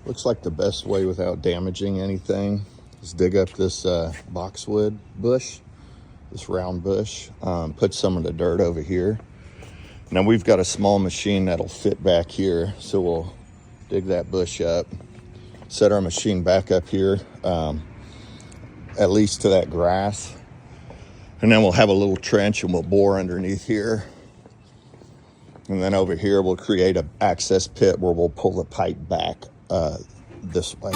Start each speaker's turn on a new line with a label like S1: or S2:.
S1: Looks like the best way without damaging anything is dig up this boxwood bush, this round bush, put some of the dirt over here. Now we've got a small machine that'll fit back here, so we'll dig that bush up, set our machine back up here, at least to that grass, and then we'll have a little trench and we'll bore underneath here. And then over here we'll create an access pit where we'll pull the pipe back this way.